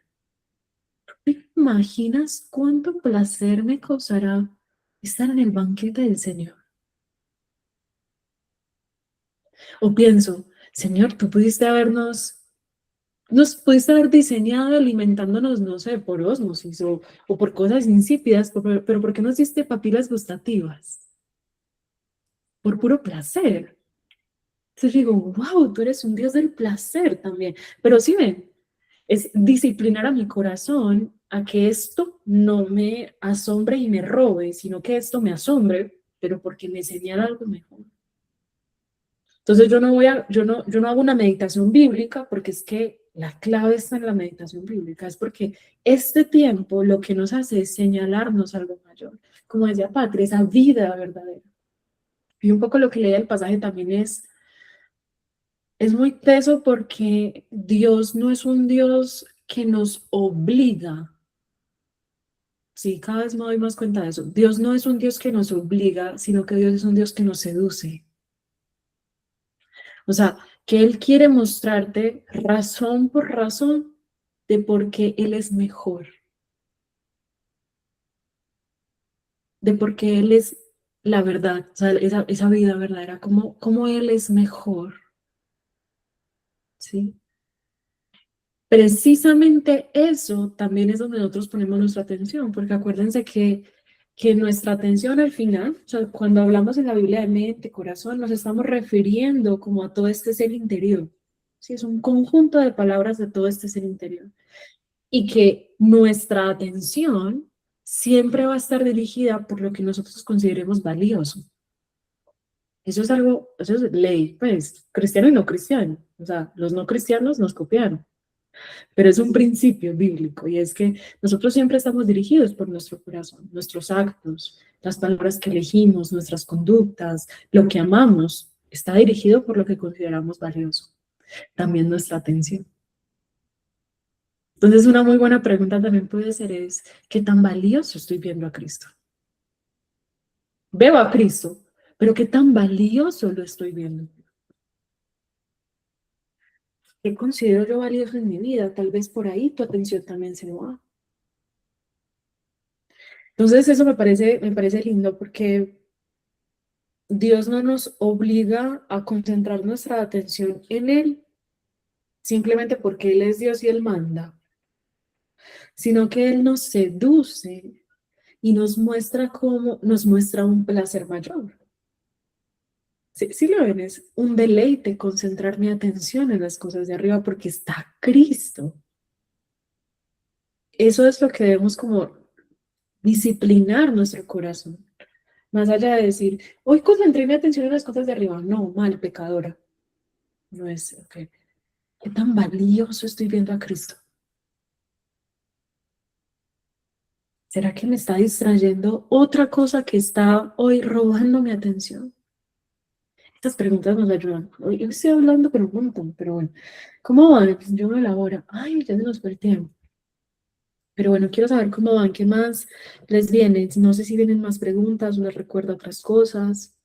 ¿te imaginas cuánto placer me causará estar en el banquete del Señor? O pienso, Señor, tú pudiste habernos, nos pudiste haber diseñado alimentándonos, no sé, por ósmosis o por cosas insípidas, pero ¿por qué nos diste papilas gustativas? Por puro placer. Entonces digo, wow, tú eres un Dios del placer también. Pero sí ven, es disciplinar a mi corazón a que esto no me asombre y me robe, sino que esto me asombre, pero porque me señala algo mejor. Entonces yo no hago una meditación bíblica porque es que la clave está en la meditación bíblica, es porque este tiempo lo que nos hace es señalarnos algo mayor. Como decía Patria, esa vida verdadera. Y un poco lo que leía el pasaje también es muy teso porque Dios no es un Dios que nos obliga. Sí, cada vez me doy más cuenta de eso. Dios no es un Dios que nos obliga, sino que Dios es un Dios que nos seduce. O sea, que Él quiere mostrarte razón por razón de por qué Él es mejor, de por qué Él es la verdad, o sea, esa vida verdadera, cómo Él es mejor, ¿sí? Precisamente eso también es donde nosotros ponemos nuestra atención, porque acuérdense que nuestra atención al final, o sea, cuando hablamos en la Biblia de mente, corazón, nos estamos refiriendo como a todo este ser interior. Sí, es un conjunto de palabras de todo este ser interior. Y que nuestra atención siempre va a estar dirigida por lo que nosotros consideremos valioso. Eso es algo, eso es ley, pues, cristiano y no cristiano. O sea, los no cristianos nos copiaron. Pero es un principio bíblico y es que nosotros siempre estamos dirigidos por nuestro corazón, nuestros actos, las palabras que elegimos, nuestras conductas, lo que amamos, está dirigido por lo que consideramos valioso, también nuestra atención. Entonces, una muy buena pregunta también puede ser es, ¿qué tan valioso estoy viendo a Cristo? Veo a Cristo, pero ¿qué tan valioso lo estoy viendo? ¿Qué considero yo valioso en mi vida? Tal vez por ahí tu atención también se va. Entonces, eso me parece lindo porque Dios no nos obliga a concentrar nuestra atención en Él simplemente porque Él es Dios y Él manda, sino que Él nos seduce y nos muestra cómo, nos muestra un placer mayor. Sí lo ven, es un deleite concentrar mi atención en las cosas de arriba porque está Cristo. Eso es lo que debemos como disciplinar nuestro corazón. Más allá de decir, hoy concentré mi atención en las cosas de arriba. No, mal, pecadora. No es, ok. ¿Qué tan valioso estoy viendo a Cristo? ¿Será que me está distrayendo otra cosa que está hoy robando mi atención? Estas preguntas nos ayudan. Hoy estoy hablando por un montón, pero bueno. ¿Cómo van? Yo me elaboro. Ay, ya se nos fue el tiempo. Pero bueno, quiero saber cómo van, qué más les viene. No sé si vienen más preguntas o les recuerdo otras cosas.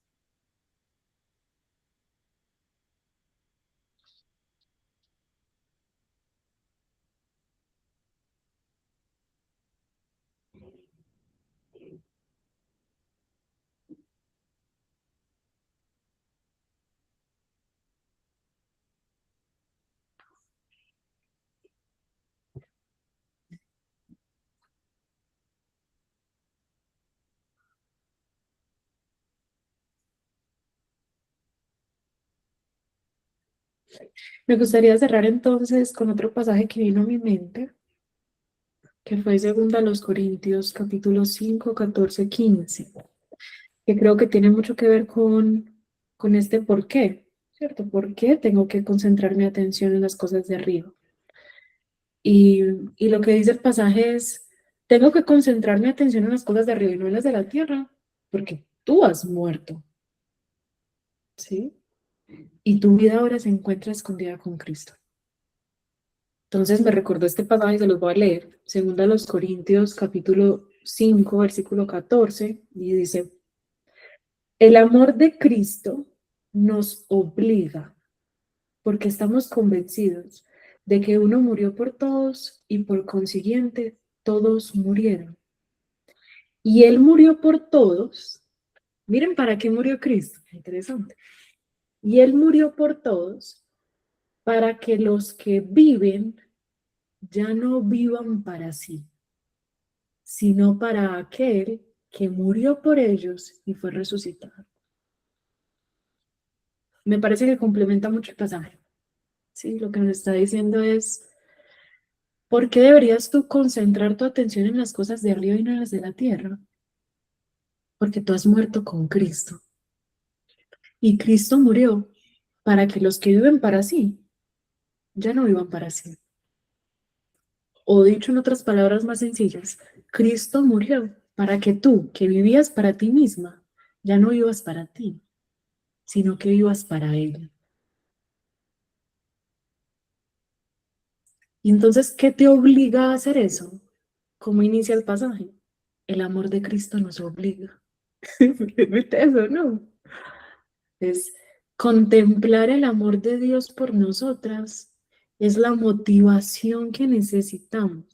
Me gustaría cerrar entonces con otro pasaje que vino a mi mente. que fue segunda a los Corintios, capítulo 5, 14, 15, que creo que tiene mucho que ver con este por qué, ¿cierto? ¿Por qué tengo que concentrar mi atención en las cosas de arriba? Y lo que dice el pasaje es, tengo que concentrar mi atención en las cosas de arriba y no en las de la tierra, porque tú has muerto, ¿sí? Y tu vida ahora se encuentra escondida con Cristo. Entonces me recordó este pasaje y se los voy a leer. Segunda a los Corintios, capítulo 5, versículo 14, y dice, el amor de Cristo nos obliga, porque estamos convencidos de que uno murió por todos y por consiguiente todos murieron. Y Él murió por todos. Miren para qué murió Cristo. Interesante. Y Él murió por todos para que los que viven ya no vivan para sí, sino para aquel que murió por ellos y fue resucitado. Me parece que complementa mucho el pasaje. Sí, lo que nos está diciendo es, ¿por qué deberías tú concentrar tu atención en las cosas de arriba y no en las de la tierra? Porque tú has muerto con Cristo. Y Cristo murió para que los que viven para sí ya no vivan para sí. O dicho en otras palabras más sencillas, Cristo murió para que tú, que vivías para ti misma, ya no vivas para ti, sino que vivas para Él. Y entonces, ¿qué te obliga a hacer eso? ¿Cómo inicia el pasaje? El amor de Cristo nos obliga. ¿Viste eso, no? Es contemplar el amor de Dios por nosotras, es la motivación que necesitamos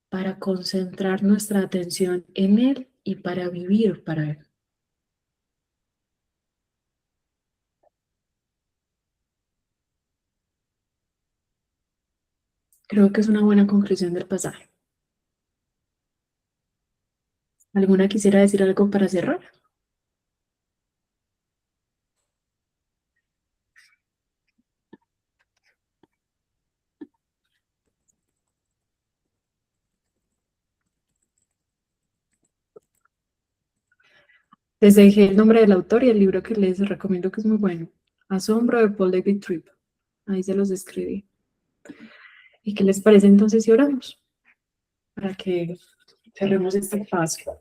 para concentrar nuestra atención en Él y para vivir para Él. Creo que es una buena conclusión del pasaje. ¿Alguna quisiera decir algo para cerrar? Les dejé el nombre del autor y el libro que les recomiendo que es muy bueno. Asombro de Paul David Tripp. Ahí se los escribí. ¿Y qué les parece entonces si oramos? Para que cerremos este espacio.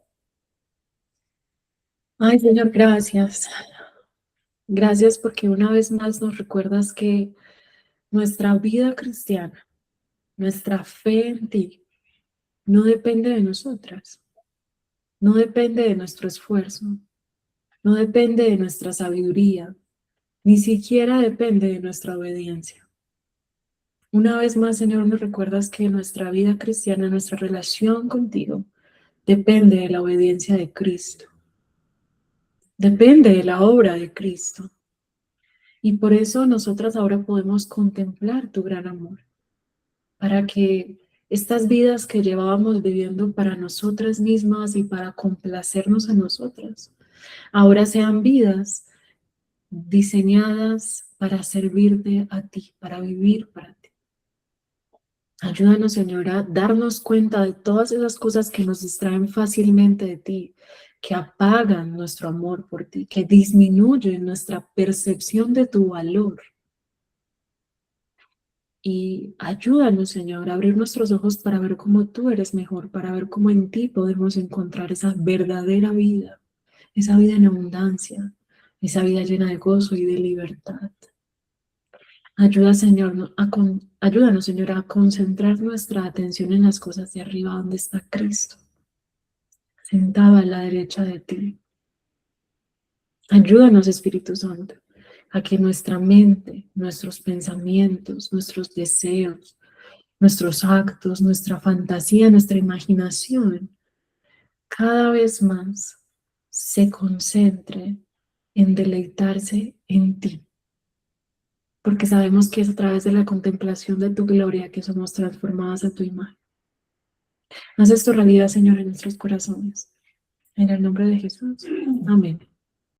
Ay, Señor, gracias. Gracias porque una vez más nos recuerdas que nuestra vida cristiana, nuestra fe en ti, no depende de nosotras, no depende de nuestro esfuerzo, no depende de nuestra sabiduría, ni siquiera depende de nuestra obediencia. Una vez más, Señor, nos recuerdas que nuestra vida cristiana, nuestra relación contigo, depende de la obediencia de Cristo, depende de la obra de Cristo. Y por eso nosotras ahora podemos contemplar tu gran amor, para que estas vidas que llevábamos viviendo para nosotras mismas y para complacernos a nosotras, ahora sean vidas diseñadas para servirte a ti, para vivir para ti. Ayúdanos, Señor, a darnos cuenta de todas esas cosas que nos distraen fácilmente de ti, que apagan nuestro amor por ti, que disminuyen nuestra percepción de tu valor. Y ayúdanos, Señor, a abrir nuestros ojos para ver cómo tú eres mejor, para ver cómo en ti podemos encontrar esa verdadera vida, esa vida en abundancia, esa vida llena de gozo y de libertad. Ayúdanos, Señor, a concentrar nuestra atención en las cosas de arriba, donde está Cristo, sentado a la derecha de ti. Ayúdanos, Espíritu Santo, a que nuestra mente, nuestros pensamientos, nuestros deseos, nuestros actos, nuestra fantasía, nuestra imaginación, cada vez más se concentre en deleitarse en ti. Porque sabemos que es a través de la contemplación de tu gloria que somos transformadas a tu imagen. Haz esto realidad, Señor, en nuestros corazones. En el nombre de Jesús. Amén.